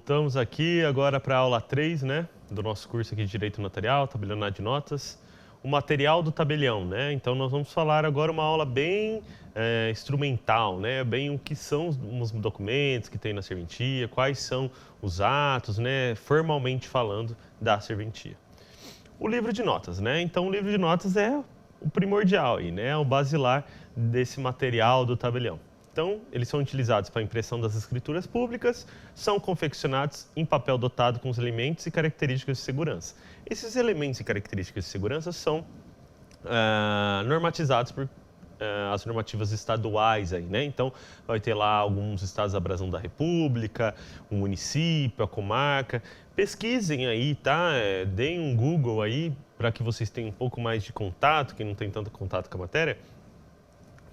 Voltamos aqui agora para a aula 3, né, do nosso curso aqui de Direito Notarial, tabelionato de notas, o material do tabelião, né? Então nós vamos falar agora uma aula bem instrumental, né? Bem o que são os documentos que tem na serventia, quais são os atos, né, formalmente falando da serventia. O livro de notas, né? Então o livro de notas é o primordial aí, né? O basilar desse material do tabelião. Então, eles são utilizados para a impressão das escrituras públicas, são confeccionados em papel dotado com os elementos e características de segurança. Esses elementos e características de segurança são normatizados por as normativas estaduais aí, né? Então, vai ter lá alguns estados da Brasão da República, o município, a comarca. Pesquisem aí, tá? Deem um Google aí para que vocês tenham um pouco mais de contato, quem não tem tanto contato com a matéria.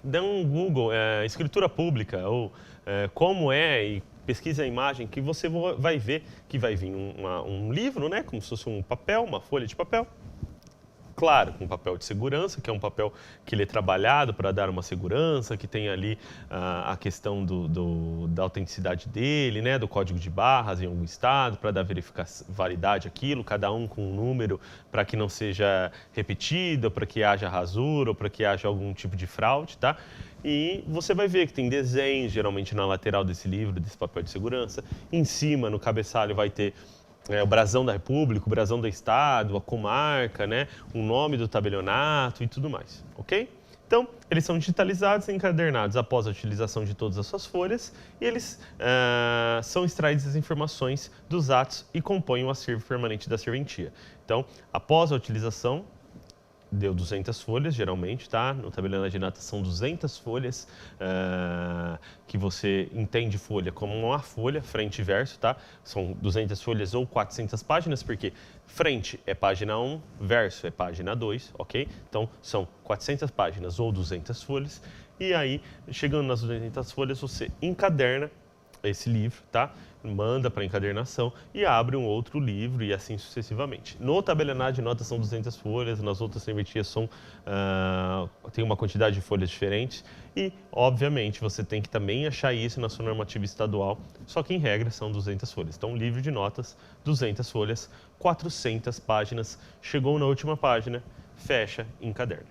Dê um Google, escritura pública, ou como e pesquise a imagem, que você vai ver que vai vir um livro, né, como se fosse um papel, uma folha de papel. Claro, com papel de segurança, que é um papel que ele é trabalhado para dar uma segurança, que tem ali a questão da autenticidade dele, né, do código de barras em algum estado, para dar validade àquilo, cada um com um número para que não seja repetido, para que haja rasura, ou para que haja algum tipo de fraude, tá? E você vai ver que tem desenhos, geralmente na lateral desse livro, desse papel de segurança. Em cima, no cabeçalho, vai ter o brasão da República, o brasão do Estado, a comarca, né, o nome do tabelionato e tudo mais, ok? Então, eles são digitalizados e encadernados após a utilização de todas as suas folhas e eles são extraídas as informações dos atos e compõem o acervo permanente da serventia. Então, após a utilização, deu 200 folhas, geralmente, tá? No tabelionato de notas são 200 folhas, que você entende folha como uma folha, frente e verso, tá? São 200 folhas ou 400 páginas, porque frente é página 1, verso é página 2, ok? Então, são 400 páginas ou 200 folhas, e aí, chegando nas 200 folhas, você encaderna esse livro, tá? Manda para encadernação e abre um outro livro e assim sucessivamente. No tabelionato de notas são 200 folhas, nas outras serventias tem uma quantidade de folhas diferentes e, obviamente, você tem que também achar isso na sua normativa estadual, só que em regra são 200 folhas. Então, livro de notas, 200 folhas, 400 páginas, chegou na última página, fecha e encaderna.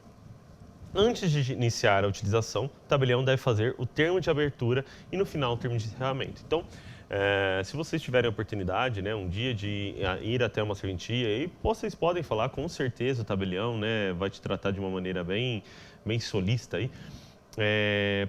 Antes de iniciar a utilização, o tabelião deve fazer o termo de abertura e no final o termo de encerramento. Então, se vocês tiverem a oportunidade, né, um dia de ir até uma serventia, aí vocês podem falar, com certeza o tabelião, né, vai te tratar de uma maneira bem solícita aí,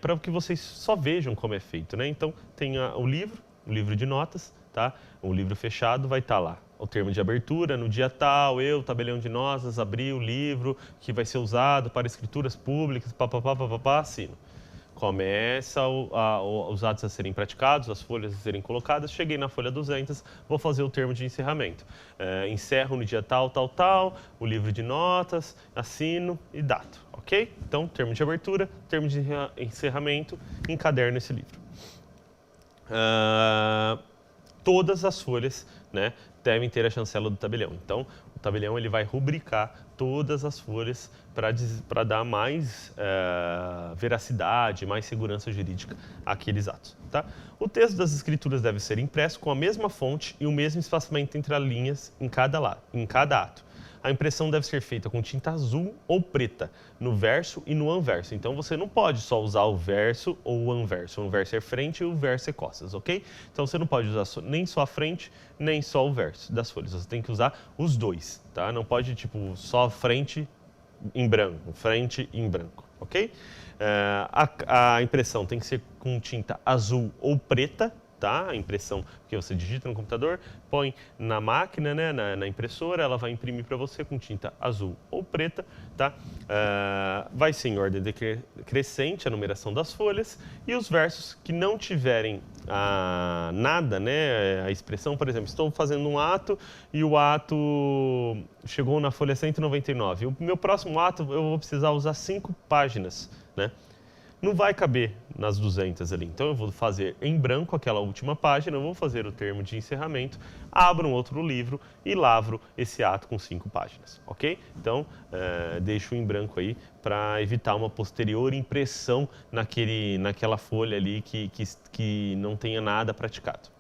para que vocês só vejam como é feito, né? Então, tem o livro de notas, tá? O livro fechado vai estar lá. O termo de abertura, no dia tal, tabelião de notas, abri o livro que vai ser usado para escrituras públicas, assino. Começa os atos a serem praticados, as folhas a serem colocadas, cheguei na folha 200, vou fazer o termo de encerramento. Encerro no dia tal, o livro de notas, assino e dato, ok? Então, termo de abertura, termo de encerramento, encaderno esse livro. Todas as folhas, né, devem ter a chancela do tabelião. Então, o tabelião ele vai rubricar todas as folhas para dar mais veracidade, mais segurança jurídica àqueles atos. Tá? O texto das escrituras deve ser impresso com a mesma fonte e o mesmo espaçamento entre as linhas em cada ato. A impressão deve ser feita com tinta azul ou preta, no verso e no anverso. Então, você não pode só usar o verso ou o anverso. O anverso é frente e o verso é costas, ok? Então, você não pode usar nem só a frente, nem só o verso das folhas. Você tem que usar os dois, tá? Não pode, tipo, só frente em branco, frente em branco, ok? A impressão tem que ser com tinta azul ou preta, tá? A impressão que você digita no computador, põe na máquina, né, na impressora, ela vai imprimir para você com tinta azul ou preta, tá? Vai ser em ordem decrescente a numeração das folhas e os versos que não tiverem nada, né, a expressão, por exemplo, estou fazendo um ato e o ato chegou na folha 199. O meu próximo ato eu vou precisar usar 5 páginas, né? Não vai caber nas 200 ali. Então, eu vou fazer em branco aquela última página, eu vou fazer o termo de encerramento, abro um outro livro e lavro esse ato com 5 páginas, ok? Então, deixo em branco aí para evitar uma posterior impressão naquela folha ali que não tenha nada praticado.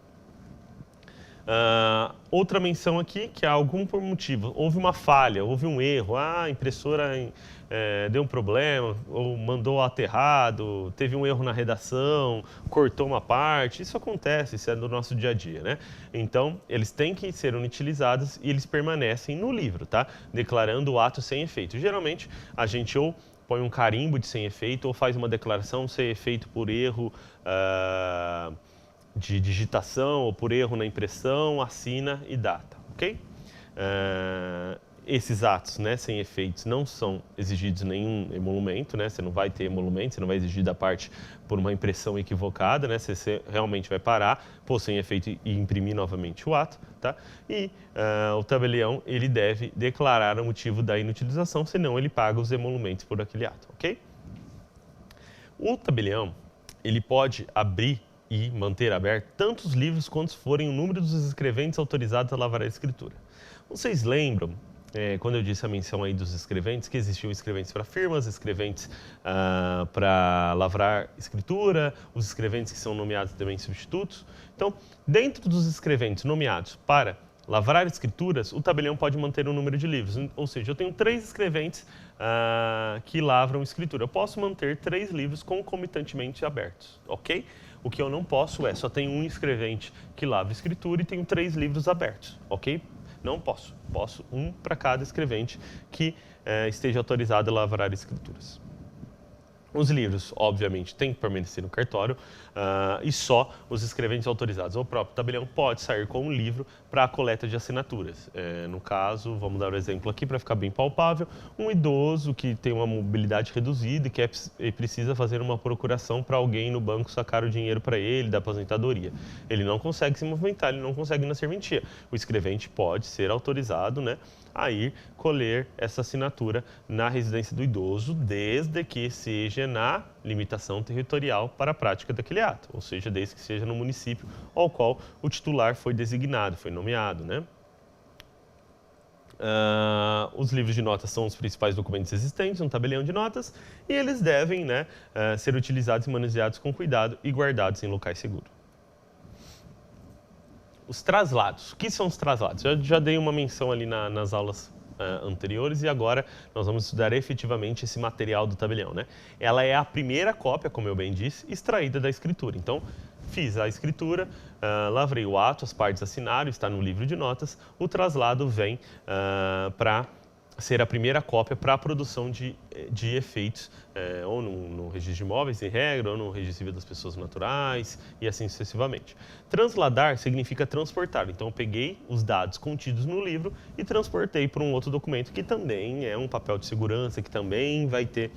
Outra menção aqui, que é algum por motivo, houve uma falha, houve um erro, a impressora deu um problema, ou mandou o ato errado, teve um erro na redação, cortou uma parte, isso acontece, isso é do nosso dia a dia, né? Então, eles têm que ser inutilizados e eles permanecem no livro, tá? Declarando o ato sem efeito. Geralmente, a gente ou põe um carimbo de sem efeito ou faz uma declaração sem efeito por erro de digitação ou por erro na impressão, assina e data, ok? Esses atos, né, sem efeitos não são exigidos nenhum emolumento, né? Você não vai ter emolumento, você não vai exigir da parte por uma impressão equivocada, né? Você realmente vai parar, pôr sem efeito e imprimir novamente o ato, tá? E o tabelião, ele deve declarar o motivo da inutilização, senão ele paga os emolumentos por aquele ato, ok? O tabelião, ele pode abrir e manter aberto tantos livros quantos forem o número dos escreventes autorizados a lavrar a escritura. Vocês lembram, quando eu disse a menção aí dos escreventes, que existiam escreventes para firmas, escreventes para lavrar escritura, os escreventes que são nomeados também substitutos. Então, dentro dos escreventes nomeados para lavrar escrituras, o tabelião pode manter um número de livros. Ou seja, eu tenho 3 escreventes que lavram escritura. Eu posso manter 3 livros concomitantemente abertos, ok? O que eu não posso só tenho um escrevente que lavra escritura e tenho 3 livros abertos, ok? Não posso. Posso um para cada escrevente que esteja autorizado a lavrar escrituras. Os livros, obviamente, têm que permanecer no cartório e só os escreventes autorizados ou o próprio tabelião pode sair com um livro para a coleta de assinaturas. No caso, vamos dar um exemplo aqui para ficar bem palpável, um idoso que tem uma mobilidade reduzida e precisa fazer uma procuração para alguém no banco sacar o dinheiro para ele da aposentadoria. Ele não consegue se movimentar, ele não consegue ir na serventia. O escrevente pode ser autorizado, né, a ir colher essa assinatura na residência do idoso, desde que seja na limitação territorial para a prática daquele ato, ou seja, desde que seja no município ao qual o titular foi designado, foi nomeado, né? Os livros de notas são os principais documentos existentes, um tabelião de notas, e eles devem, né, ser utilizados e manuseados com cuidado e guardados em locais seguros. Os traslados. O que são os traslados? Eu já dei uma menção ali nas aulas anteriores e agora nós vamos estudar efetivamente esse material do tabelião, né? Ela é a primeira cópia, como eu bem disse, extraída da escritura. Então, fiz a escritura, lavrei o ato, as partes assinaram, está no livro de notas, o traslado vem para ser a primeira cópia para a produção de efeitos, ou no registro de imóveis, em regra, ou no registro civil das pessoas naturais, e assim sucessivamente. Transladar significa transportar. Então, eu peguei os dados contidos no livro e transportei para um outro documento, que também é um papel de segurança, que também vai ter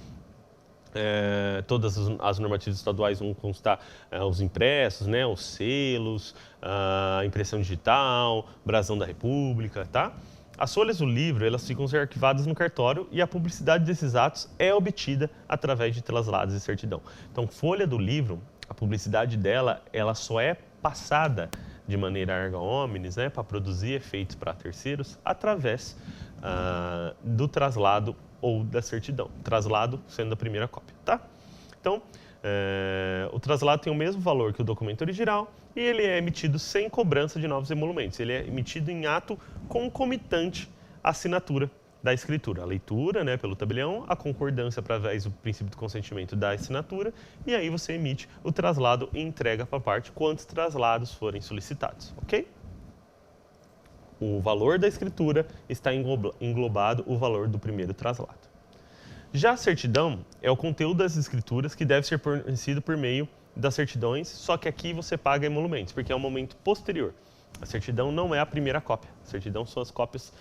todas as normativas estaduais vão constar os impressos, né, os selos, a impressão digital, brasão da República, tá? As folhas do livro, elas ficam arquivadas no cartório e a publicidade desses atos é obtida através de traslados e certidão. Então, folha do livro, a publicidade dela, ela só é passada de maneira erga omnes, né, para produzir efeitos para terceiros, através do traslado ou da certidão. Traslado sendo a primeira cópia, tá? Então, o traslado tem o mesmo valor que o documento original e ele é emitido sem cobrança de novos emolumentos. Ele é emitido em ato concomitante à assinatura da escritura. A leitura, né, pelo tabelião, a concordância através do princípio do consentimento da assinatura e aí você emite o traslado e entrega para a parte quantos traslados forem solicitados, ok? O valor da escritura está englobado o valor do primeiro traslado. Já a certidão é o conteúdo das escrituras que deve ser fornecido por meio das certidões, só que aqui você paga emolumentos, porque é um momento posterior. A certidão não é a primeira cópia, a certidão são as cópias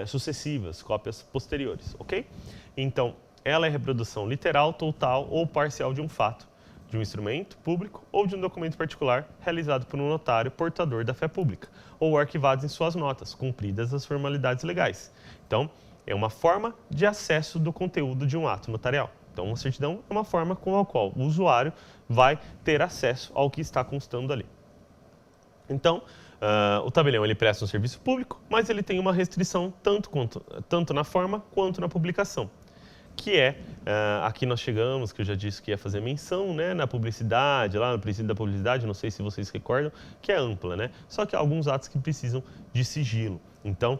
sucessivas, cópias posteriores, ok? Então, ela é reprodução literal, total ou parcial de um fato, de um instrumento público ou de um documento particular realizado por um notário portador da fé pública, ou arquivados em suas notas, cumpridas as formalidades legais. Então, é uma forma de acesso do conteúdo de um ato notarial. Então, uma certidão é uma forma com a qual o usuário vai ter acesso ao que está constando ali. Então, o tabelião ele presta um serviço público, mas ele tem uma restrição tanto na forma quanto na publicação. que é, aqui nós chegamos, que eu já disse que ia fazer menção, né, na publicidade, lá no princípio da publicidade, não sei se vocês recordam, que é ampla, né? Só que há alguns atos que precisam de sigilo. Então,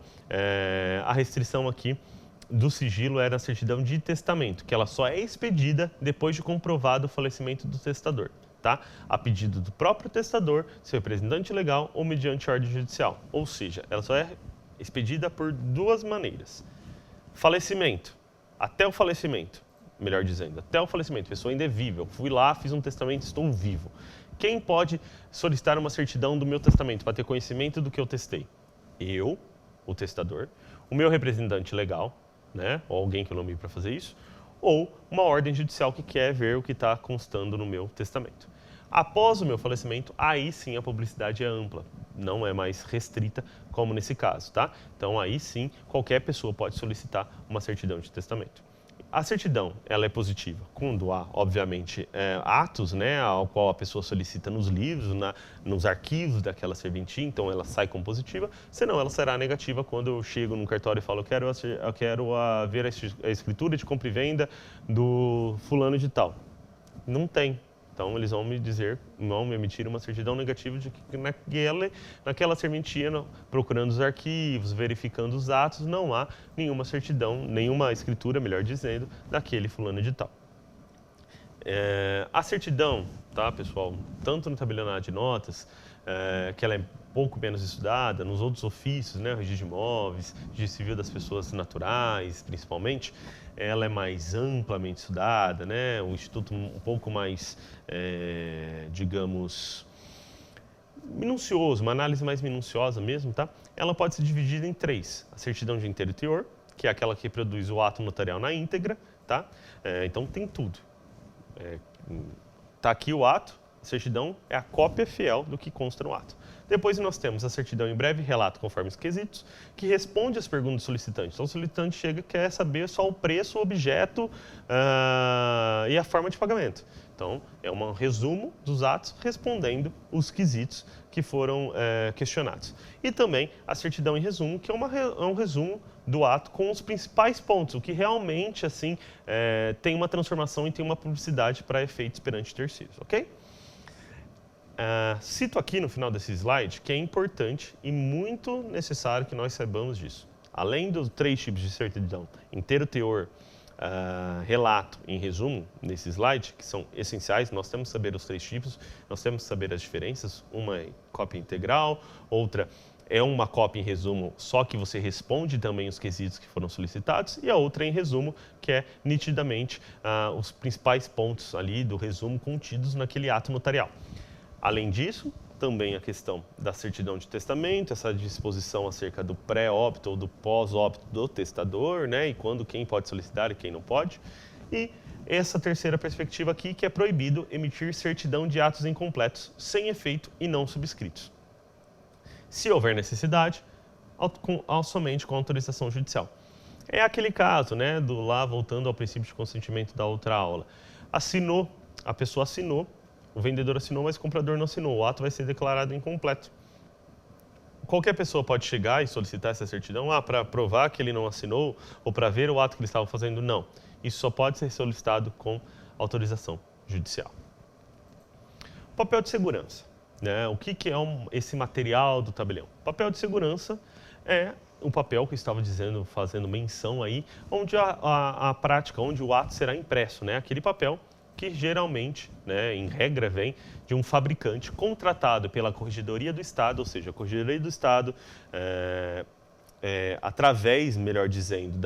a restrição aqui do sigilo era a certidão de testamento, que ela só é expedida depois de comprovado o falecimento do testador, tá? A pedido do próprio testador, seu representante legal ou mediante ordem judicial. Ou seja, ela só é expedida por duas maneiras. Falecimento, até o falecimento, melhor dizendo, até o falecimento, pessoa ainda é viva. Eu fui lá, fiz um testamento, estou vivo. Quem pode solicitar uma certidão do meu testamento para ter conhecimento do que eu testei? Eu, o testador, o meu representante legal, né, ou alguém que eu nomeie para fazer isso, ou uma ordem judicial que quer ver o que está constando no meu testamento. Após o meu falecimento, aí sim a publicidade é ampla, não é mais restrita como nesse caso, tá? Então aí sim qualquer pessoa pode solicitar uma certidão de testamento. A certidão, ela é positiva quando há, obviamente, atos, né, ao qual a pessoa solicita nos livros, nos arquivos daquela serventia, então ela sai como positiva, senão ela será negativa quando eu chego num cartório e falo, eu quero ver a escritura de compra e venda do fulano de tal. Não tem. Então, eles vão me emitir uma certidão negativa de que naquela serventia, procurando os arquivos, verificando os atos, não há nenhuma certidão, nenhuma escritura, melhor dizendo, daquele fulano de tal. A certidão, tá, pessoal, tanto no tabelionato de notas, que ela é pouco menos estudada, nos outros ofícios, né, o registro de imóveis, registro civil das pessoas naturais, principalmente, ela é mais amplamente estudada, né, um instituto um pouco mais, digamos, minucioso, uma análise mais minuciosa mesmo, tá? Ela pode ser dividida em três: a certidão de inteiro e teor, que é aquela que reproduz o ato notarial na íntegra, tá? Então tem tudo. Tá aqui o ato, a certidão é a cópia fiel do que consta no ato. Depois nós temos a certidão em breve relato conforme os quesitos, que responde às perguntas do solicitante. Então o solicitante chega e quer saber só o preço, o objeto e a forma de pagamento. Então é um resumo dos atos respondendo os quesitos que foram questionados. E também a certidão em resumo, que é um resumo do ato com os principais pontos, o que realmente assim tem uma transformação e tem uma publicidade para efeitos perante terceiros, ok? Cito aqui no final desse slide que é importante e muito necessário que nós saibamos disso. Além dos três tipos de certidão, inteiro, teor, relato e em resumo, nesse slide, que são essenciais, nós temos que saber os três tipos, nós temos que saber as diferenças. Uma é cópia integral, outra é uma cópia em resumo, só que você responde também os quesitos que foram solicitados, e a outra é em resumo, que é nitidamente os principais pontos ali do resumo contidos naquele ato notarial. Além disso, também a questão da certidão de testamento, essa disposição acerca do pré-óbito ou do pós-óbito do testador, né, e quem pode solicitar e quem não pode. E essa terceira perspectiva aqui, que é proibido emitir certidão de atos incompletos, sem efeito e não subscritos. Se houver necessidade, somente com autorização judicial. É aquele caso, né, voltando ao princípio de consentimento da outra aula. A pessoa assinou, o vendedor assinou, mas o comprador não assinou. O ato vai ser declarado incompleto. Qualquer pessoa pode chegar e solicitar essa certidão para provar que ele não assinou ou para ver o ato que ele estava fazendo. Não. Isso só pode ser solicitado com autorização judicial. Papel de segurança. Né? O que é esse material do tabelião? Papel de segurança é o papel que eu estava dizendo, fazendo menção aí, onde a prática, onde o ato será impresso, né? Aquele papel que geralmente, né, em regra, vem de um fabricante contratado pela Corregedoria do Estado, ou seja, a Corregedoria do Estado, através, melhor dizendo,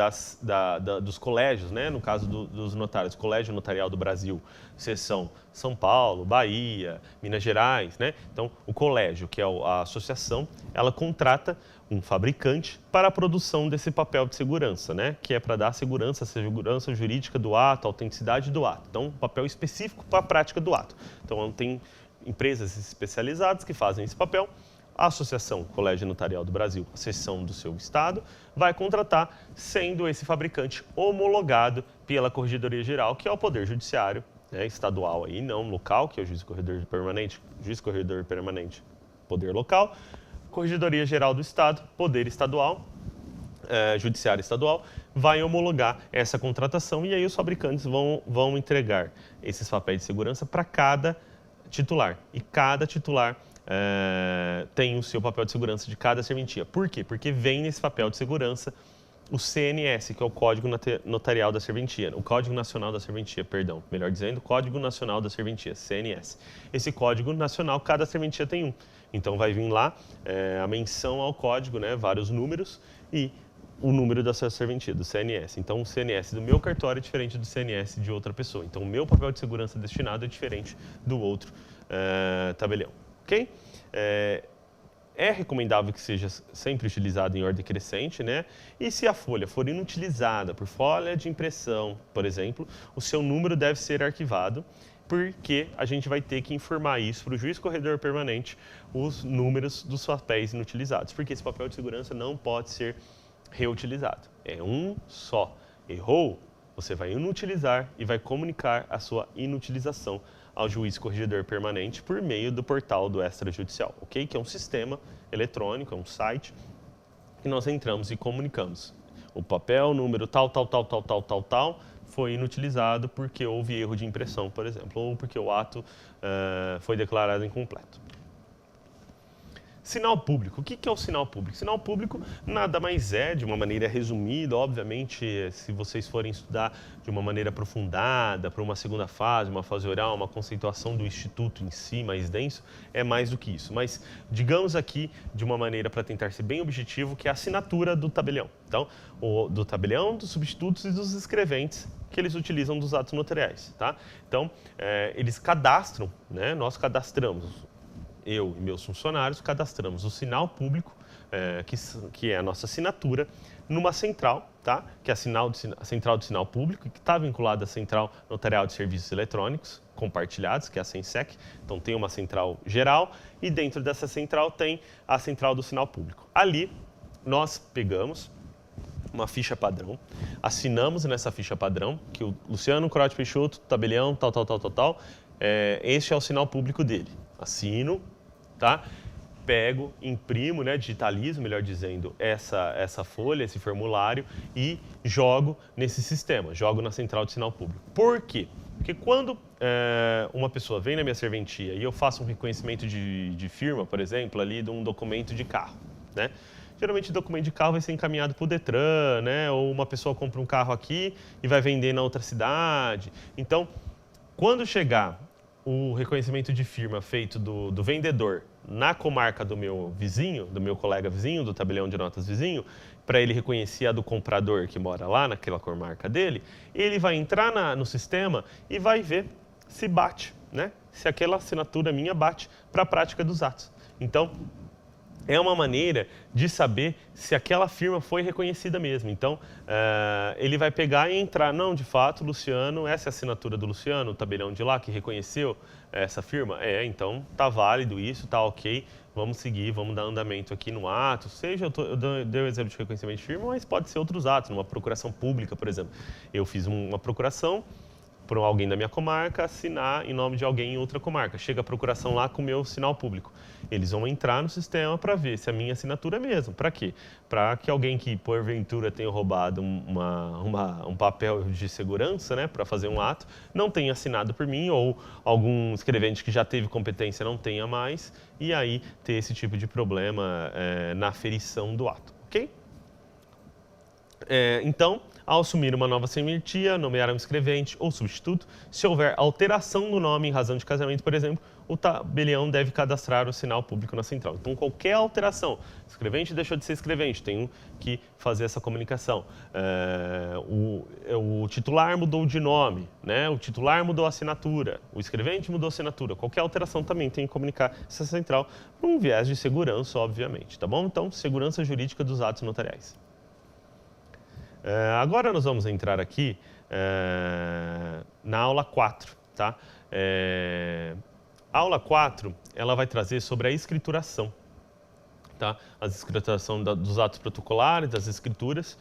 dos colégios, né, no caso dos notários, Colégio Notarial do Brasil, seção São Paulo, Bahia, Minas Gerais, né? Então, o colégio, que é a associação, ela contrata um fabricante para a produção desse papel de segurança, né? Que é para dar segurança jurídica do ato, a autenticidade do ato. Então, um papel específico para a prática do ato. Então, tem empresas especializadas que fazem esse papel. A Associação Colégio Notarial do Brasil, a seção do seu estado, vai contratar, sendo esse fabricante homologado pela Corregedoria Geral, que é o Poder Judiciário, né, estadual, aí, não local, que é o Juiz Corregedor Permanente, Poder Local, Corregedoria Geral do Estado, Poder Estadual, Judiciária Estadual vai homologar essa contratação e aí os fabricantes vão entregar esses papéis de segurança para cada titular. E cada titular tem o seu papel de segurança de cada serventia. Por quê? Porque vem nesse papel de segurança o CNS, que é o Código Notarial da Serventia, o Código Nacional da Serventia, perdão, melhor dizendo, Código Nacional da Serventia, CNS. Esse Código Nacional, cada serventia tem um. Então vai vir lá a menção ao código, né, vários números e o número da sua serventia, do CNS. Então o CNS do meu cartório é diferente do CNS de outra pessoa. Então o meu papel de segurança destinado é diferente do outro tabelião, ok? É recomendável que seja sempre utilizado em ordem crescente, né? E se a folha for inutilizada por folha de impressão, por exemplo, o seu número deve ser arquivado, porque a gente vai ter que informar isso para o juiz corredor permanente, os números dos papéis inutilizados, porque esse papel de segurança não pode ser reutilizado. É um só. Errou, você vai inutilizar e vai comunicar a sua inutilização ao juiz corregedor permanente por meio do portal do extrajudicial, ok? Que é um sistema eletrônico, é um site que nós entramos e comunicamos. O papel, número tal, foi inutilizado porque houve erro de impressão, por exemplo, ou porque o ato foi declarado incompleto. Sinal público. O que é o sinal público? Sinal público nada mais é, de uma maneira resumida, obviamente, se vocês forem estudar de uma maneira aprofundada, para uma segunda fase, uma fase oral, uma conceituação do instituto em si, mais denso, é mais do que isso. Mas, digamos aqui, de uma maneira para tentar ser bem objetivo, que é a assinatura do tabelião. Então, do tabelião, dos substitutos e dos escreventes que eles utilizam dos atos notariais, tá? Então, eles cadastram, né? Nós cadastramos, eu e meus funcionários cadastramos o sinal público, que é a nossa assinatura, numa central, tá? Que é a central do sinal público, que está vinculada à Central Notarial de Serviços Eletrônicos Compartilhados, que é a CENSEC. Então, tem uma central geral e dentro dessa central tem a central do sinal público. Ali, nós pegamos uma ficha padrão, assinamos nessa ficha padrão, que o Luciano Crote Peixoto, tabelião, tal, este é o sinal público dele. Assino, tá? Pego, imprimo, né, digitalizo, melhor dizendo, essa folha, esse formulário e jogo nesse sistema, jogo na central de sinal público. Por quê? Porque quando uma pessoa vem na minha serventia e eu faço um reconhecimento de firma, por exemplo, ali de um documento de carro, né? Geralmente o documento de carro vai ser encaminhado para o Detran, né? Ou uma pessoa compra um carro aqui e vai vender na outra cidade. Então, quando chegar o reconhecimento de firma feito do vendedor na comarca do meu vizinho, do meu colega vizinho, do tabelião de notas vizinho, para ele reconhecer a do comprador que mora lá naquela comarca dele, ele vai entrar no sistema e vai ver se bate, né? Se aquela assinatura minha bate para a prática dos atos. Então, é uma maneira de saber se aquela firma foi reconhecida mesmo. Então, ele vai pegar e entrar, não, de fato, Luciano, essa é a assinatura do Luciano, o tabelião de lá que reconheceu essa firma? Então tá válido isso, tá ok, vamos seguir, vamos dar andamento aqui no ato, seja, eu dei o exemplo de reconhecimento de firma, mas pode ser outros atos, numa procuração pública, por exemplo. Eu fiz uma procuração para alguém da minha comarca assinar em nome de alguém em outra comarca. Chega a procuração lá com o meu sinal público. Eles vão entrar no sistema para ver se a minha assinatura é mesmo. Para quê? Para que alguém que, porventura, tenha roubado um papel de segurança, né, para fazer um ato, não tenha assinado por mim, ou algum escrevente que já teve competência não tenha mais, e aí ter esse tipo de problema na aferição do ato, ok? Então, ao assumir uma nova serventia, nomear um escrevente ou substituto, se houver alteração do nome em razão de casamento, por exemplo, o tabelião deve cadastrar o sinal público na central. Então, qualquer alteração, escrevente deixou de ser escrevente, tenho que fazer essa comunicação. O titular mudou de nome, né? O titular mudou a assinatura, o escrevente mudou a assinatura. Qualquer alteração também tem que comunicar essa central por um viés de segurança, obviamente, tá bom? Então, segurança jurídica dos atos notariais. Agora nós vamos entrar aqui na aula 4, tá? A aula 4, ela vai trazer sobre a escrituração, tá? A escrituração dos atos protocolares, das escrituras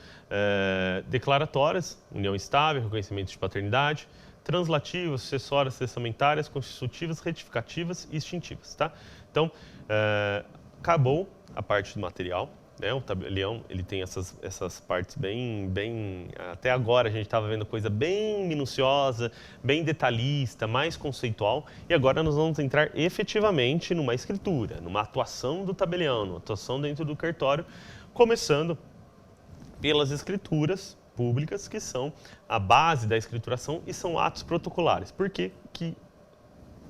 declaratórias, união estável, reconhecimento de paternidade, translativas, sucessórias, testamentárias, constitutivas, retificativas e extintivas, tá? Então, acabou a parte do material. né? O tabelião, ele tem essas partes bem... Até agora a gente estava vendo coisa bem minuciosa, bem detalhista, mais conceitual. E agora nós vamos entrar efetivamente numa escritura, numa atuação do tabelião, numa atuação dentro do cartório, começando pelas escrituras públicas, que são a base da escrituração e são atos protocolares. Por que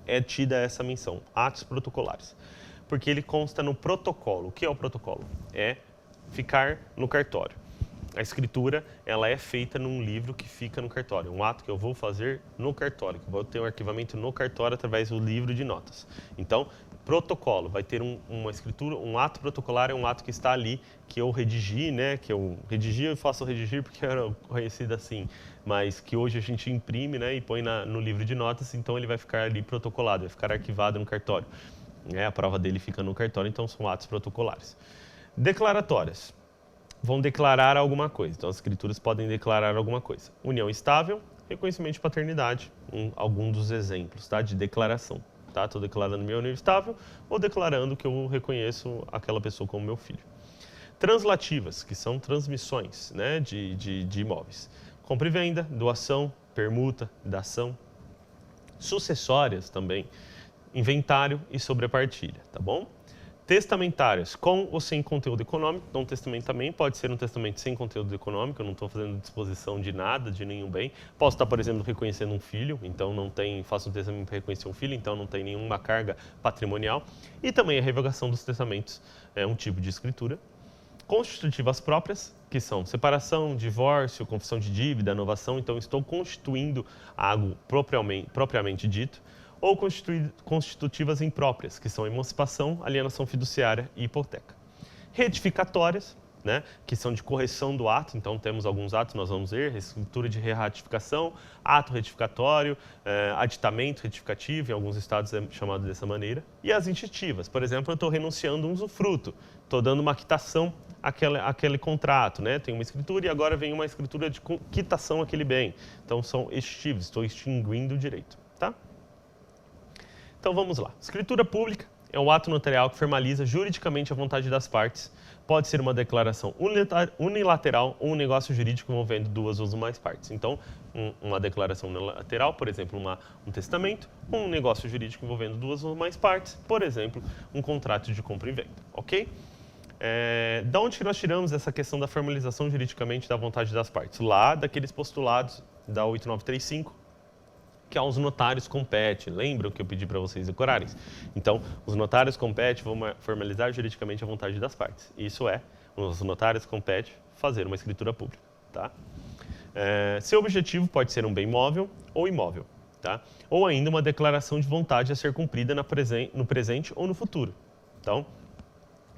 é tida essa menção, atos protocolares? Porque ele consta no protocolo. O que é o protocolo? É ficar no cartório. A escritura, ela é feita num livro que fica no cartório. Um ato que eu vou fazer no cartório, que eu vou ter um arquivamento no cartório através do livro de notas. Então, protocolo, vai ter uma escritura, um ato protocolar é um ato que está ali, que eu redigi, né? Que eu redigi e faço redigir porque era conhecido assim, mas que hoje a gente imprime, né? E põe no livro de notas, então ele vai ficar ali protocolado, vai ficar arquivado no cartório. A prova dele fica no cartório, então são atos protocolares. Declaratórias. Vão declarar alguma coisa. Então, as escrituras podem declarar alguma coisa. União estável, reconhecimento de paternidade, algum dos exemplos, tá? De declaração. Tá? Estou declarando minha união estável ou declarando que eu reconheço aquela pessoa como meu filho. Translativas, que são transmissões, né? de imóveis. Compra e venda, doação, permuta, dação. Sucessórias também. Inventário e sobrepartilha, tá bom? Testamentários, com ou sem conteúdo econômico. Então, um testamento também pode ser um testamento sem conteúdo econômico, eu não estou fazendo disposição de nada, de nenhum bem. Posso estar, por exemplo, reconhecendo um filho, então faço um testamento para reconhecer um filho, então não tem nenhuma carga patrimonial. E também a revogação dos testamentos é um tipo de escritura. Constitutivas próprias, que são separação, divórcio, confissão de dívida, inovação, então estou constituindo algo propriamente dito. Ou constitutivas impróprias, que são emancipação, alienação fiduciária e hipoteca. Retificatórias, né, que são de correção do ato, então temos alguns atos, nós vamos ver, escritura de reratificação, ato retificatório, aditamento retificativo, em alguns estados é chamado dessa maneira. E as intitivas, por exemplo, eu estou renunciando a um usufruto, estou dando uma quitação àquele contrato, né? Tem uma escritura e agora vem uma escritura de quitação àquele bem. Então são extintivos, estou extinguindo o direito, tá? Então vamos lá. Escritura pública é um ato notarial que formaliza juridicamente a vontade das partes. Pode ser uma declaração unilateral ou um negócio jurídico envolvendo duas ou mais partes. Então, uma declaração unilateral, por exemplo, um testamento, ou um negócio jurídico envolvendo duas ou mais partes, por exemplo, um contrato de compra e venda, ok? Da onde que nós tiramos essa questão da formalização juridicamente da vontade das partes? Lá daqueles postulados da 8935, que aos notários compete. Lembram que eu pedi para vocês decorarem? Então, os notários compete vão formalizar juridicamente a vontade das partes. Isso os notários compete fazer uma escritura pública, tá? Seu objetivo pode ser um bem móvel ou imóvel, tá? Ou ainda uma declaração de vontade a ser cumprida no presente ou no futuro. Então,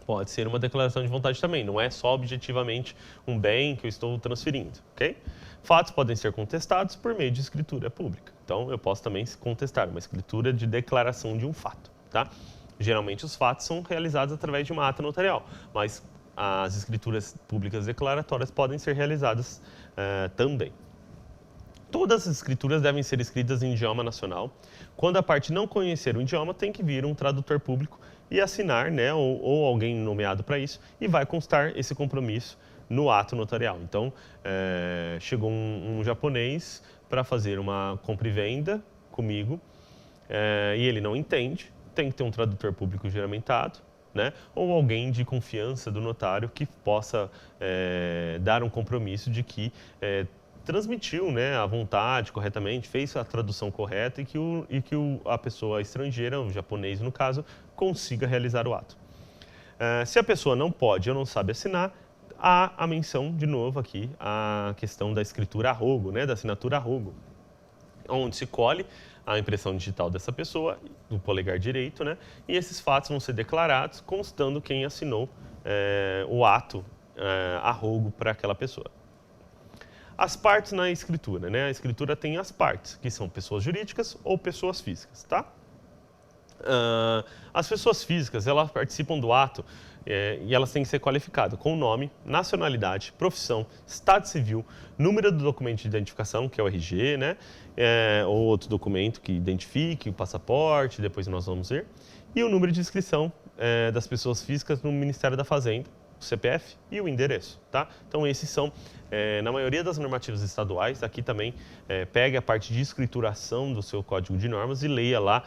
pode ser uma declaração de vontade também, não é só objetivamente um bem que eu estou transferindo, ok? Fatos podem ser contestados por meio de escritura pública. Então, eu posso também contestar uma escritura de declaração de um fato, tá? Geralmente, os fatos são realizados através de uma ata notarial, mas as escrituras públicas declaratórias podem ser realizadas também. Todas as escrituras devem ser escritas em idioma nacional. Quando a parte não conhecer o idioma, tem que vir um tradutor público e assinar, né, ou alguém nomeado para isso, e vai constar esse compromisso no ato notarial. Então, chegou um japonês para fazer uma compra e venda comigo, e ele não entende, tem que ter um tradutor público juramentado, né, ou alguém de confiança do notário que possa dar um compromisso de que transmitiu, né, a vontade corretamente, fez a tradução correta e que a pessoa estrangeira, o japonês no caso, consiga realizar o ato. Se a pessoa não pode ou não sabe assinar, há a menção, de novo aqui, a questão da escritura a rogo, né, da assinatura a rogo, onde se colhe a impressão digital dessa pessoa, do polegar direito, né, e esses fatos vão ser declarados, constando quem assinou o ato a rogo para aquela pessoa. As partes na escritura, né? A escritura tem as partes, que são pessoas jurídicas ou pessoas físicas, tá? As pessoas físicas, elas participam do ato e elas têm que ser qualificadas com o nome, nacionalidade, profissão, estado civil, número do documento de identificação, que é o RG, né? Ou outro documento que identifique, o passaporte, depois nós vamos ver, e o número de inscrição das pessoas físicas no Ministério da Fazenda, o CPF e o endereço, tá? Então, esses são, na maioria das normativas estaduais, aqui também pegue a parte de escrituração do seu código de normas e leia lá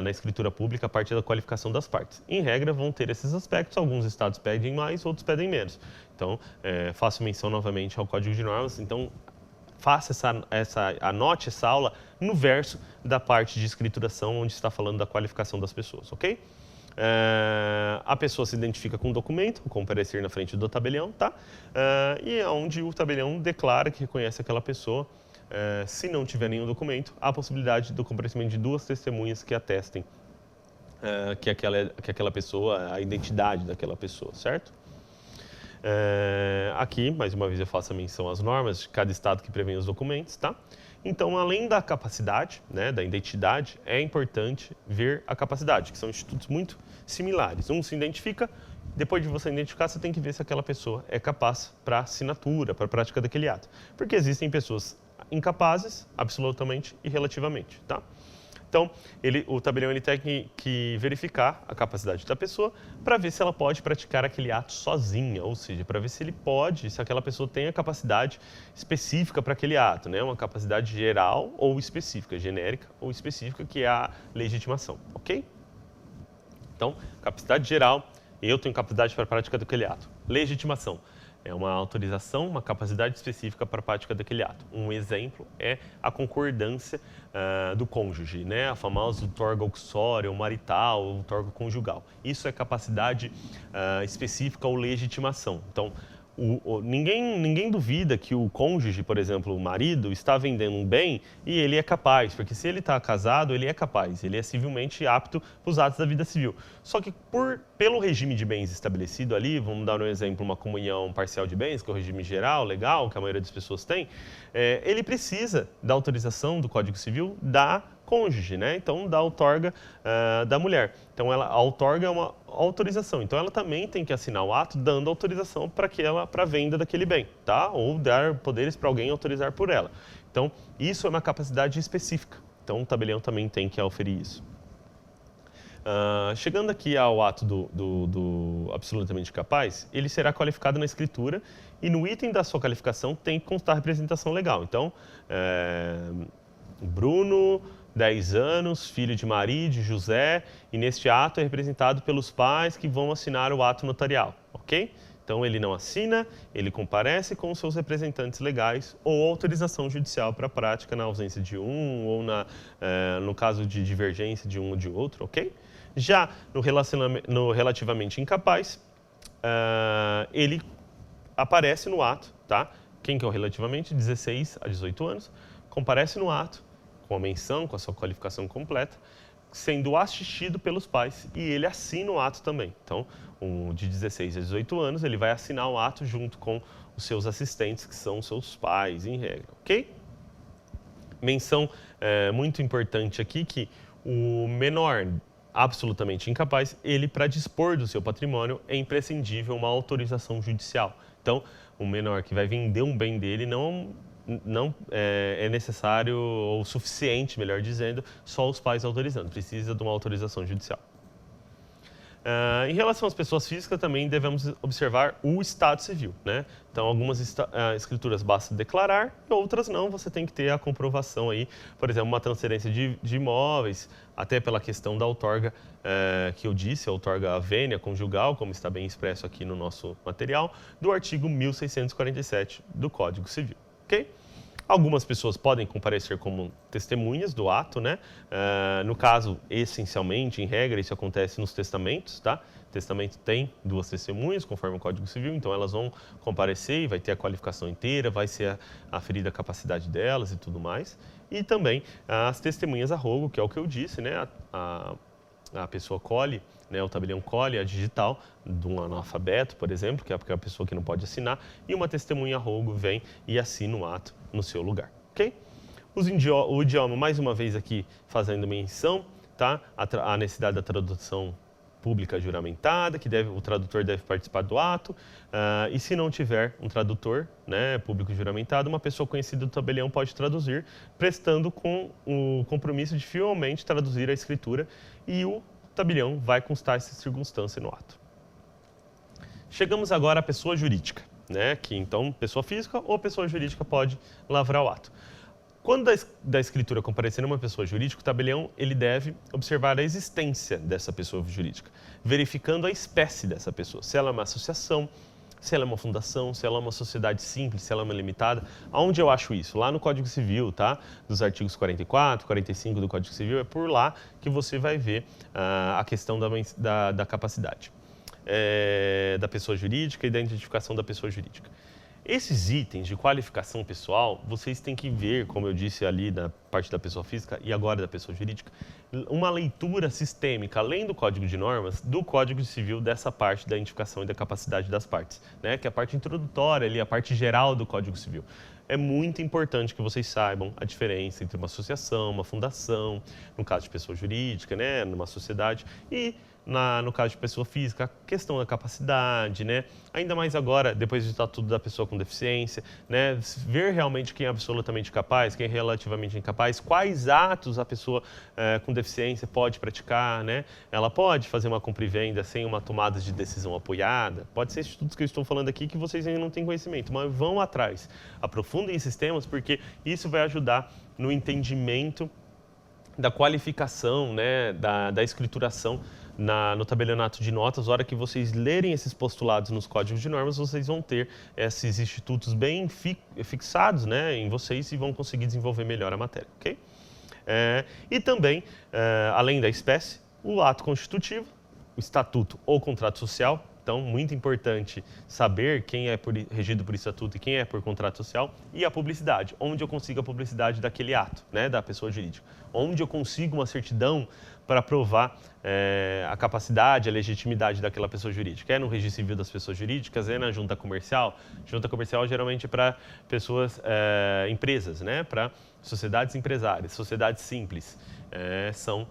na escritura pública a parte da qualificação das partes. Em regra, vão ter esses aspectos, alguns estados pedem mais, outros pedem menos. Então, faço menção novamente ao código de normas, então anote essa aula no verso da parte de escrituração, onde está falando da qualificação das pessoas, ok? A pessoa se identifica com o documento, comparecer na frente do tabelião, tá? E é onde o tabelião declara que reconhece aquela pessoa. Se não tiver nenhum documento, há a possibilidade do comparecimento de 2 testemunhas que atestem que aquela pessoa, a identidade daquela pessoa, certo? Aqui, mais uma vez, eu faço a menção às normas de cada estado que prevê os documentos, tá? Então, além da capacidade, né, da identidade, é importante ver a capacidade, que são institutos muito similares. Um se identifica, depois de você identificar, você tem que ver se aquela pessoa é capaz para assinatura, para a prática daquele ato. Porque existem pessoas incapazes, absolutamente e relativamente, tá? Então, o tabelião ele tem que verificar a capacidade da pessoa para ver se ela pode praticar aquele ato sozinha, ou seja, para ver se se aquela pessoa tem a capacidade específica para aquele ato, né? Uma capacidade geral ou específica, genérica ou específica, que é a legitimação, ok? Então, capacidade geral, eu tenho capacidade para a prática daquele ato. Legitimação. É uma autorização, uma capacidade específica para a prática daquele ato. Um exemplo é a concordância do cônjuge, né? A famosa outorga uxória, ou marital, ou outorga conjugal. Isso é capacidade específica ou legitimação. Então, ninguém duvida que o cônjuge, por exemplo, o marido, está vendendo um bem e ele é capaz, porque se ele está casado, ele é capaz, ele é civilmente apto para os atos da vida civil. Só que pelo regime de bens estabelecido ali, vamos dar um exemplo, uma comunhão parcial de bens, que é o regime geral, legal, que a maioria das pessoas tem, ele precisa da autorização do Código Civil da cônjuge, né? Então, da outorga da mulher. Então, a outorga é uma autorização. Então, ela também tem que assinar o ato dando autorização para a venda daquele bem, tá? Ou dar poderes para alguém autorizar por ela. Então, isso é uma capacidade específica. Então, o tabelião também tem que oferir isso. Chegando aqui ao ato do absolutamente capaz, ele será qualificado na escritura e no item da sua qualificação tem que constar representação legal. Então, Bruno, 10 anos, filho de Maria e de José, e neste ato é representado pelos pais que vão assinar o ato notarial, ok? Então, ele não assina, ele comparece com os seus representantes legais ou autorização judicial para a prática na ausência de um ou no caso de divergência de um ou de outro, ok? Já no relativamente incapaz, ele aparece no ato, tá? Quem que é o relativamente? 16 a 18 anos, comparece no ato, com a menção, com a sua qualificação completa, sendo assistido pelos pais e ele assina o ato também. Então, de 16 a 18 anos, ele vai assinar o ato junto com os seus assistentes, que são os seus pais, em regra, ok? Menção muito importante aqui que o menor absolutamente incapaz, ele, para dispor do seu patrimônio, é imprescindível uma autorização judicial. Então, o menor que vai vender um bem dele não é necessário, ou suficiente, melhor dizendo, só os pais autorizando. Precisa de uma autorização judicial. Em relação às pessoas físicas, também devemos observar o estado civil, né? Então, algumas escrituras basta declarar e outras não. Você tem que ter a comprovação aí, por exemplo, uma transferência de imóveis, até pela questão da outorga que eu disse, a outorga vênia conjugal, como está bem expresso aqui no nosso material, do artigo 1647 do Código Civil, ok? Algumas pessoas podem comparecer como testemunhas do ato, né? No caso, essencialmente, em regra, isso acontece nos testamentos, tá? O testamento tem 2 testemunhas, conforme o Código Civil, então elas vão comparecer e vai ter a qualificação inteira, vai ser aferida a capacidade delas e tudo mais. E também as testemunhas a rogo, que é o que eu disse, né? A pessoa colhe, né, o tabelião colhe a digital de um analfabeto, por exemplo, que é a pessoa que não pode assinar, e uma testemunha a rogo vem e assina o ato no seu lugar, ok? O idioma, mais uma vez aqui, fazendo menção, tá? A necessidade da tradução pública juramentada, que o tradutor deve participar do ato, e se não tiver um tradutor, né, público juramentado, uma pessoa conhecida do tabelião pode traduzir, prestando com o compromisso de fielmente traduzir a escritura, e o tabelião vai constar essa circunstância no ato. Chegamos agora à pessoa jurídica, né? Que então pessoa física ou pessoa jurídica pode lavrar o ato. Quando da escritura comparecer uma pessoa jurídica, o tabelião ele deve observar a existência dessa pessoa jurídica, verificando a espécie dessa pessoa, se ela é uma associação, se ela é uma fundação, se ela é uma sociedade simples, se ela é uma limitada. Aonde eu acho isso? Lá no Código Civil, tá? Dos artigos 44, 45 do Código Civil, é por lá que você vai ver a questão da capacidade da pessoa jurídica e da identificação da pessoa jurídica. Esses itens de qualificação pessoal, vocês têm que ver, como eu disse ali da parte da pessoa física e agora da pessoa jurídica, uma leitura sistêmica, além do Código de Normas, do Código Civil dessa parte da identificação e da capacidade das partes, né? Que é a parte introdutória ali, a parte geral do Código Civil. É muito importante que vocês saibam a diferença entre uma associação, uma fundação, no caso de pessoa jurídica, né, numa sociedade, e no caso de pessoa física, a questão da capacidade, né? Ainda mais agora, depois do Estatuto da Pessoa com Deficiência, né? Ver realmente quem é absolutamente capaz, quem é relativamente incapaz, quais atos a pessoa com deficiência pode praticar, né? Ela pode fazer uma compra e venda sem uma tomada de decisão apoiada, pode ser tudo que eu estou falando aqui que vocês ainda não têm conhecimento, mas vão atrás, aprofundem esses temas, porque isso vai ajudar no entendimento da qualificação, né? da escrituração no tabelionato de notas. A hora que vocês lerem esses postulados nos códigos de normas, vocês vão ter esses institutos bem fixados, né, em vocês e vão conseguir desenvolver melhor a matéria, ok? E também, além da espécie, o ato constitutivo, o estatuto ou contrato social. Então, muito importante saber quem é regido por estatuto e quem é por contrato social. E a publicidade, onde eu consigo a publicidade daquele ato, né, da pessoa jurídica. Onde eu consigo uma certidão para provar a capacidade, a legitimidade daquela pessoa jurídica. É no registro civil das pessoas jurídicas, é na junta comercial. Junta comercial geralmente é para pessoas, empresas, né, para sociedades empresárias, sociedades simples, são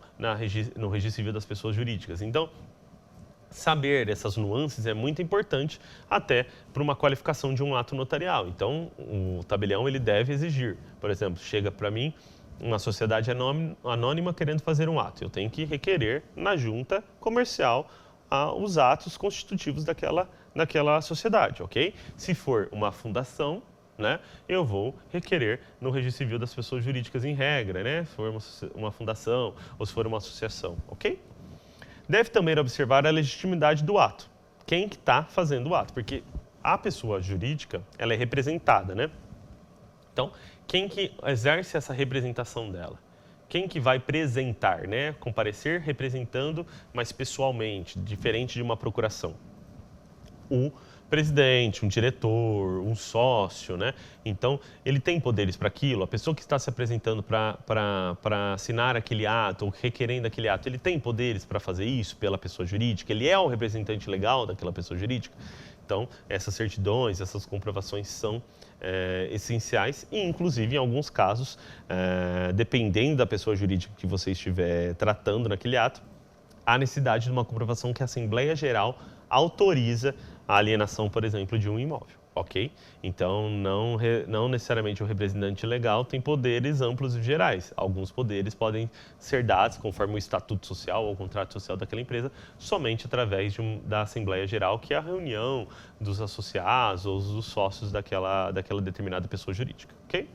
no registro civil das pessoas jurídicas. Então, saber essas nuances é muito importante até para uma qualificação de um ato notarial. Então, o tabelião ele deve exigir, por exemplo, chega para mim uma sociedade anônima querendo fazer um ato. Eu tenho que requerer na junta comercial os atos constitutivos daquela sociedade, ok? Se for uma fundação, né, eu vou requerer no registro civil das pessoas jurídicas em regra, né? Se for uma fundação ou se for uma associação, ok? Deve também observar a legitimidade do ato. Quem que está fazendo o ato? Porque a pessoa jurídica, ela é representada, né? Então, quem que exerce essa representação dela? Quem que vai apresentar, né? Comparecer representando, mas pessoalmente, diferente de uma procuração. O presidente, um diretor, um sócio, né? Então, ele tem poderes para aquilo. A pessoa que está se apresentando para assinar aquele ato ou requerendo aquele ato, ele tem poderes para fazer isso pela pessoa jurídica? Ele é o representante legal daquela pessoa jurídica? Então, essas certidões, essas comprovações são essenciais e, inclusive, em alguns casos, dependendo da pessoa jurídica que você estiver tratando naquele ato, há necessidade de uma comprovação que a Assembleia Geral autoriza a alienação, por exemplo, de um imóvel, ok? Então, não necessariamente o representante legal tem poderes amplos e gerais. Alguns poderes podem ser dados, conforme o estatuto social ou o contrato social daquela empresa, somente através da Assembleia Geral, que é a reunião dos associados ou dos sócios daquela determinada pessoa jurídica, ok?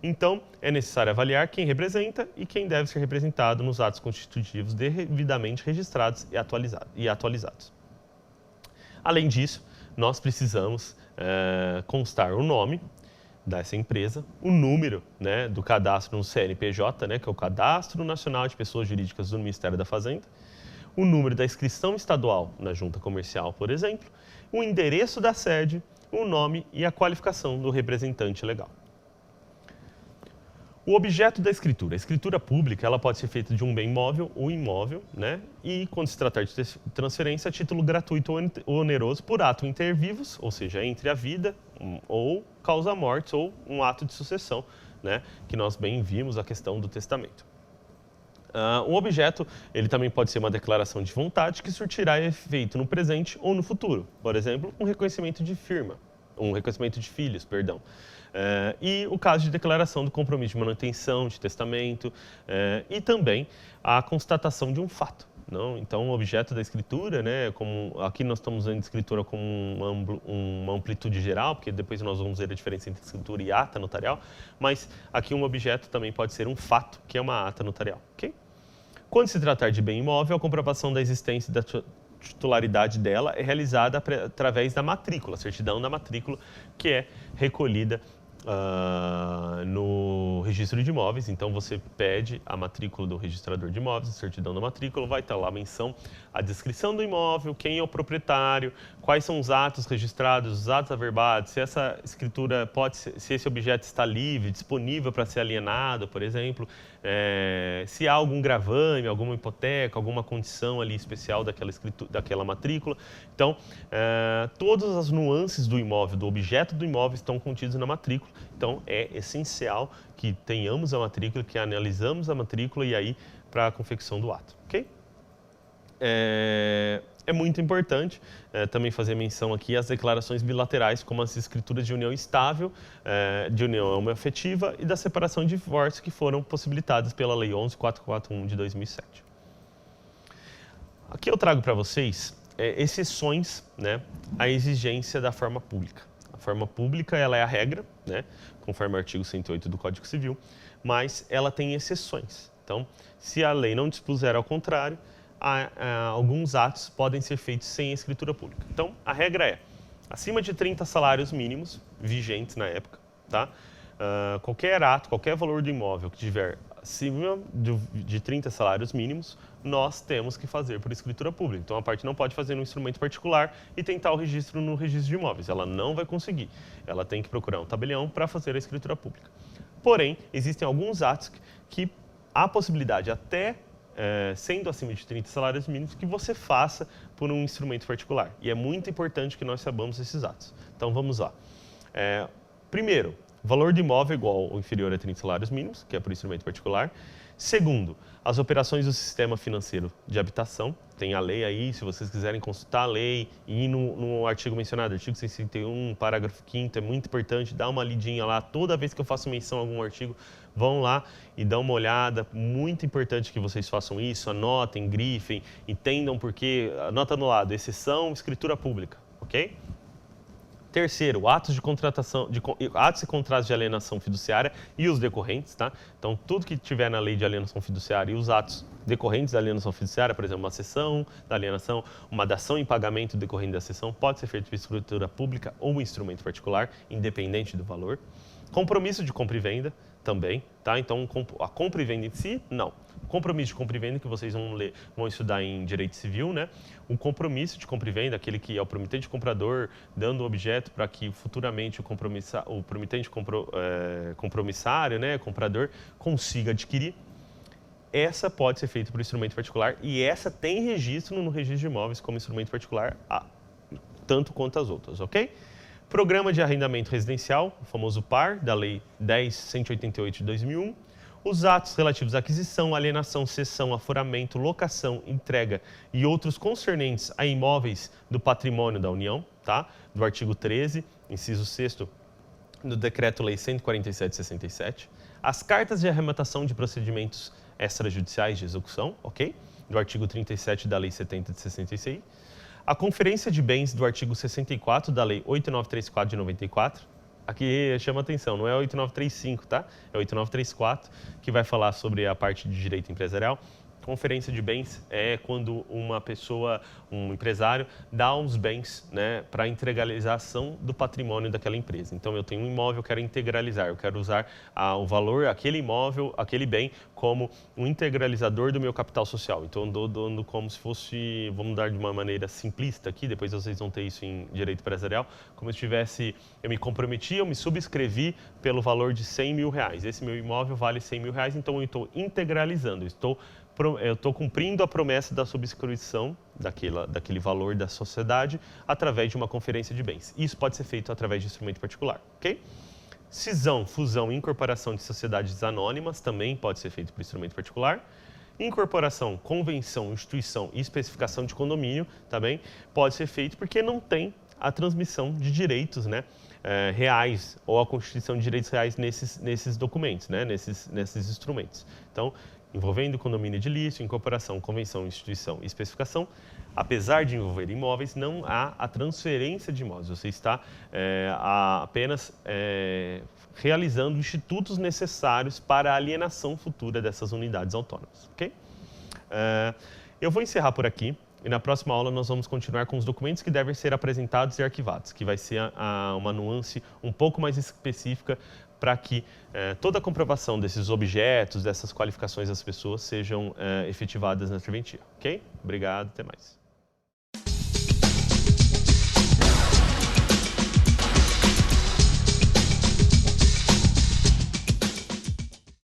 Então, é necessário avaliar quem representa e quem deve ser representado nos atos constitutivos devidamente registrados e atualizados. Além disso, nós precisamos constar o nome dessa empresa, o número, né, do cadastro no CNPJ, né, que é o Cadastro Nacional de Pessoas Jurídicas do Ministério da Fazenda, o número da inscrição estadual na junta comercial, por exemplo, o endereço da sede, o nome e a qualificação do representante legal. O objeto da escritura. A escritura pública ela pode ser feita de um bem móvel ou imóvel, né? E quando se tratar de transferência, a título gratuito ou oneroso por ato inter vivos, ou seja, entre a vida ou causa morte ou um ato de sucessão, né? Que nós bem vimos a questão do testamento. O objeto ele também pode ser uma declaração de vontade que surtirá efeito no presente ou no futuro. Por exemplo, um reconhecimento de firma, um reconhecimento de filhos, perdão. E o caso de declaração do compromisso de manutenção, de testamento, e também a constatação de um fato, Não? Então, o objeto da escritura, né, como, aqui nós estamos usando escritura como uma amplitude geral, porque depois nós vamos ver a diferença entre escritura e ata notarial, mas aqui um objeto também pode ser um fato, que é uma ata notarial. Okay? Quando se tratar de bem imóvel, a comprovação da existência e da titularidade dela é realizada através da matrícula, a certidão da matrícula, que é recolhida no registro de imóveis. Então você pede a matrícula do registrador de imóveis, a certidão da matrícula, vai estar lá a menção, a descrição do imóvel, quem é o proprietário, quais são os atos registrados, os atos averbados, se essa escritura pode ser, se esse objeto está livre, disponível para ser alienado, por exemplo, se há algum gravame, alguma hipoteca, alguma condição ali especial daquela matrícula. Então, todas as nuances do imóvel, do objeto do imóvel estão contidas na matrícula. Então, é essencial que tenhamos a matrícula, que analisamos a matrícula e aí para a confecção do ato, ok? É muito importante também fazer menção aqui às declarações bilaterais, como as escrituras de união estável, de união homoafetiva e da separação e divórcio, que foram possibilitadas pela Lei 11.441 de 2007. Aqui eu trago para vocês exceções, né, à exigência da forma pública. A forma pública ela é a regra, né, conforme o artigo 108 do Código Civil, mas ela tem exceções. Então, se a lei não dispuser ao contrário, alguns atos podem ser feitos sem escritura pública. Então, a regra é, acima de 30 salários mínimos, vigentes na época, tá? Qualquer ato, qualquer valor do imóvel que tiver acima de 30 salários mínimos, nós temos que fazer por escritura pública. Então, a parte não pode fazer no instrumento particular e tentar o registro no registro de imóveis. Ela não vai conseguir. Ela tem que procurar um tabelião para fazer a escritura pública. Porém, existem alguns atos que há possibilidade, até sendo acima de 30 salários mínimos, que você faça por um instrumento particular. E é muito importante que nós saibamos esses atos. Então, vamos lá. Primeiro, valor do imóvel igual ou inferior a 30 salários mínimos, que é por instrumento particular. Segundo, as operações do sistema financeiro de habitação. Tem a lei aí, se vocês quiserem consultar a lei e ir no artigo mencionado, artigo 61, parágrafo 5º, é muito importante, dá uma lidinha lá. Toda vez que eu faço menção a algum artigo, vão lá e dão uma olhada. Muito importante que vocês façam isso, anotem, grifem, entendam porque, anota no lado, exceção, escritura pública, ok? Terceiro, atos de contratação, atos e contratos de alienação fiduciária e os decorrentes, tá? Então, tudo que tiver na lei de alienação fiduciária e os atos decorrentes da alienação fiduciária, por exemplo, uma cessão da alienação, uma dação em pagamento decorrente da cessão, pode ser feito por escritura pública ou instrumento particular, independente do valor. Compromisso de compra e venda também, tá? Então, a compra e venda em si, não. Compromisso de compra e venda, que vocês vão estudar em direito civil, né? O compromisso de compra e venda, aquele que é o promitente comprador, dando o objeto para que futuramente o promitente compromissário, né, comprador, consiga adquirir. Essa pode ser feita por instrumento particular e essa tem registro no registro de imóveis como instrumento particular, tanto quanto as outras, ok? Programa de arrendamento residencial, o famoso PAR, da Lei 10.188 de 2001. Os atos relativos à aquisição, alienação, cessão, aforamento, locação, entrega e outros concernentes a imóveis do patrimônio da União, tá? Do artigo 13, inciso 6º, do Decreto-Lei 147/67. As cartas de arrematação de procedimentos extrajudiciais de execução, ok? Do artigo 37 da Lei 70 de 66. A conferência de bens do artigo 64 da Lei 8934 de 94. Aqui chama atenção, não é 8935, tá? É 8934, que vai falar sobre a parte de direito empresarial. Conferência de bens é quando uma pessoa, um empresário, dá uns bens, né, para integralização do patrimônio daquela empresa. Então, eu tenho um imóvel, eu quero integralizar, eu quero usar o valor, aquele imóvel, aquele bem, como um integralizador do meu capital social. Então, eu dou como se fosse, vamos dar de uma maneira simplista aqui, depois vocês vão ter isso em direito empresarial, como se tivesse, eu me comprometi, eu me subscrevi pelo valor de R$100 mil. Esse meu imóvel vale R$100 mil, então eu estou integralizando, eu estou cumprindo a promessa da subscrição daquele valor da sociedade através de uma conferência de bens. Isso pode ser feito através de instrumento particular, ok? Cisão, fusão e incorporação de sociedades anônimas também pode ser feito por instrumento particular. Incorporação, convenção, instituição e especificação de condomínio também pode ser feito porque não tem a transmissão de direitos, né, reais ou a constituição de direitos reais nesses documentos, né, nesses instrumentos. Então, envolvendo condomínio edilício, incorporação, convenção, instituição e especificação, apesar de envolver imóveis, não há a transferência de imóveis. Você está apenas realizando institutos necessários para a alienação futura dessas unidades autônomas, ok? Eu vou encerrar por aqui e na próxima aula nós vamos continuar com os documentos que devem ser apresentados e arquivados, que vai ser uma nuance um pouco mais específica para que toda a comprovação desses objetos, dessas qualificações das pessoas sejam efetivadas na serventia, ok? Obrigado, até mais.